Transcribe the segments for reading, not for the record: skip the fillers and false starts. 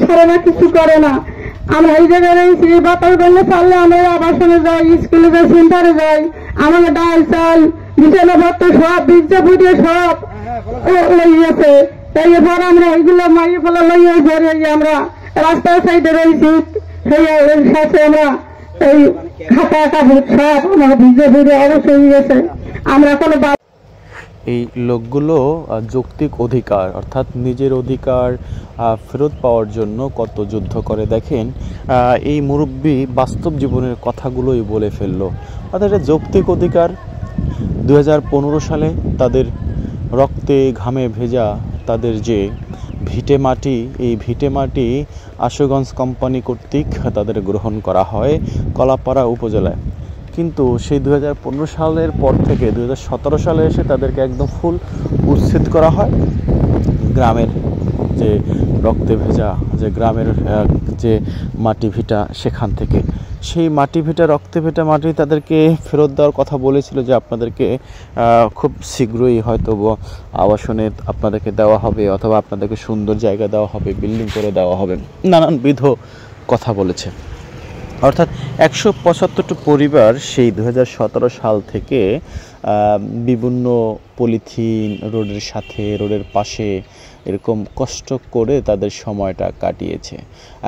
ছাড়ে না, কিছু করে না। আমরা এই জায়গায় রয়েছি, বাতাস করলে চাললে আমরা আবাসনে যাই, স্কুলে যাই, সেন্টারে যাই, আমাকে ডাল চাল বিছানাপত্র সব ভিজা ফুটে সব লইয়াছে। এরপর আমরা ওইগুলো মাইয়ে ফেলা লইয়া পরে আমরা রাস্তার সাইডে রয়েছি, সেই সাথে আমরা এই খাতা কাপড় সব আমাকে ভিজে ফুটে অবশ্য হয়ে গেছে। আমরা কোনো এই লোকগুলো যৌক্তিক অধিকার অর্থাৎ নিজের অধিকার ফেরত পাওয়ার জন্য কত যুদ্ধ করে দেখেন। এই মুরব্বী বাস্তব জীবনের কথাগুলোই বলে ফেললো। অর্থাৎ এটা যৌক্তিক অধিকার। 2015 সালে তাদের রক্তে ঘামে ভেজা তাদের যে ভিটে মাটি, এই ভিটে মাটি আশুগঞ্জ কোম্পানি কর্তৃক তাদের গ্রহণ করা হয় কলাপাড়া উপজেলায়। কিন্তু সেই 2015 সালের পর থেকে 2017 সালে এসে তাদেরকে একদম ফুল উচ্ছেদ করা হয়। গ্রামের যে রক্তে ভেজা যে গ্রামের যে মাটি ভিটা, সেখান থেকে সেই মাটি ভিটা রক্তে ভেটা মাটি তাদেরকে ফেরত দেওয়ার কথা বলেছিল যে আপনাদেরকে খুব শীঘ্রই হয়তো আবাসনে আপনাদেরকে দেওয়া হবে, অথবা আপনাদেরকে সুন্দর জায়গা দেওয়া হবে, বিল্ডিং করে দেওয়া হবে, নানানবিধ কথা বলেছে। অর্থাৎ 175টি পরিবার সেই 2017 সাল থেকে বিভিন্ন পলিথিন রোডের সাথে, রোডের পাশে এরকম কষ্ট করে তাদের সময়টা কাটিয়েছে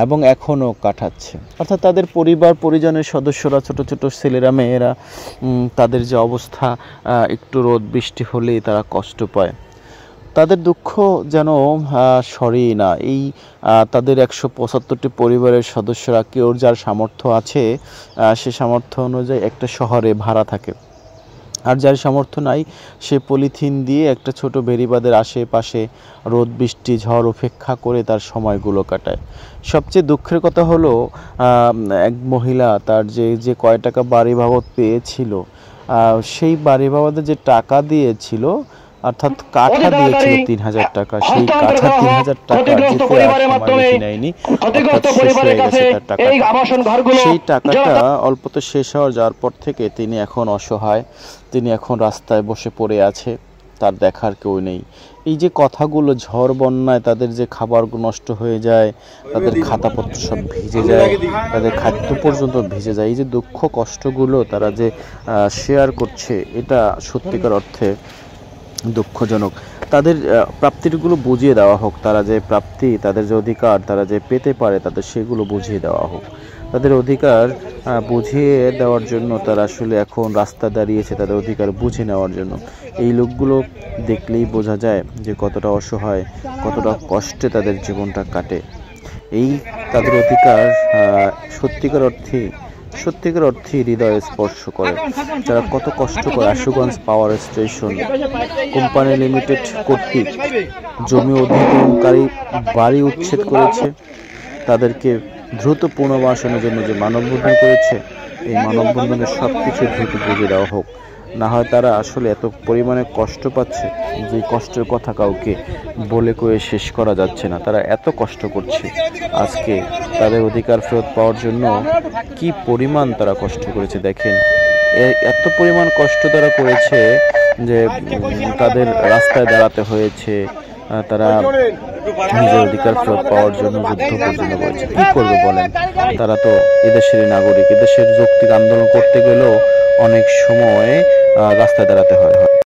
এবং এখনও কাটাচ্ছে। অর্থাৎ তাদের পরিবার পরিজনের সদস্যরা, ছোট ছোট ছেলেরা মেয়েরা, তাদের যে অবস্থা, একটু রোদ বৃষ্টি হলেই তারা কষ্ট পায়। তাদের দুঃখ যেন সরেই না। এই তাদের 175টি পরিবারের সদস্যরা কেউ যার সামর্থ্য আছে সে সামর্থ্য অনুযায়ী একটা শহরে ভাড়া থাকে, আর যার সামর্থ্য নাই সে পলিথিন দিয়ে একটা ছোট বেড়িবাঁধের আশেপাশে রোদ বৃষ্টি ঝড় উপেক্ষা করে তার সময়গুলো কাটায়। সবচেয়ে দুঃখের কথা হলো এক মহিলা তার যে কয় টাকা বাড়ি বাবদ পেয়েছিল, সেই বাড়ি বাবদে যে টাকা দিয়েছিল, অর্থাৎ কাঠা দিয়েছিল 3000 টাকা, সেই কাঠা 3000 টাকা নেয়নি, সেই টাকাটা অল্পতে শেষ যাওয়ার পর থেকে তিনি এখন অসহায়, তিনি এখন রাস্তায় বসে পড়ে আছে, তার দেখার কেউ নেই। এই যে কথাগুলো, ঝড় বন্যায় তাদের যে খাবার নষ্ট হয়ে যায়, তাদের খাতাপত্র সব ভিজে যায়, তাদের খাদ্য পর্যন্ত ভিজে যায়, এই যে দুঃখ কষ্টগুলো তারা যে শেয়ার করছে, এটা সত্যিকার অর্থে দুঃখজনক। তাদের প্রাপ্তিগুলো বুঝিয়ে দেওয়া হোক, তারা যে প্রাপ্তি, তাদের যে অধিকার তারা যে পেতে পারে, তাদের সেগুলো বুঝিয়ে দেওয়া হোক। তাদের অধিকার বুঝিয়ে দেওয়ার জন্য তারা আসলে এখন রাস্তা দাঁড়িয়েছে, তাদের অধিকার বুঝে নেওয়ার জন্য। এই লোকগুলো দেখলেই বোঝা যায় যে কতটা অসহায়, কতটা কষ্টে তাদের জীবনটা কাটে। এই তাদের অধিকার সত্যিকার অর্থে হৃদয়ে স্পর্শ করে। যারা কত কষ্ট করে Ashuganj power station company limited কর্তৃক জমি অধিগ্রহণকারী বাড়ি উচ্ছেদ করেছে, তাদেরকে দ্রুত পুনর্বাসনের জন্য যে মানববন্ধন করেছে, এই মানববন্ধনের সব কিছু দ্রুত বুঝে দেওয়া হোক। না হয় তারা আসলে এত পরিমাণে কষ্ট পাচ্ছে যে কষ্টের কথা কাউকে বলে কয়ে শেষ করা যাচ্ছে না। তারা এত কষ্ট করছে, আজকে তাদের অধিকার ফেরত পাওয়ার জন্য কি পরিমাণ তারা কষ্ট করেছে দেখেন। এত পরিমাণ কষ্ট তারা করেছে যে তাদের রাস্তায় দাঁড়াতে হয়েছে, তারা নিজের অধিকার ফেরত পাওয়ার জন্য যুদ্ধ পর্যন্ত করেছে। কি করবে বলেন? তারা তো এদেশের নাগরিক, এদেশের যৌক্তিক আন্দোলন করতে গেলেও অনেক সময় রাস্তায় দাঁড়াতে হয়।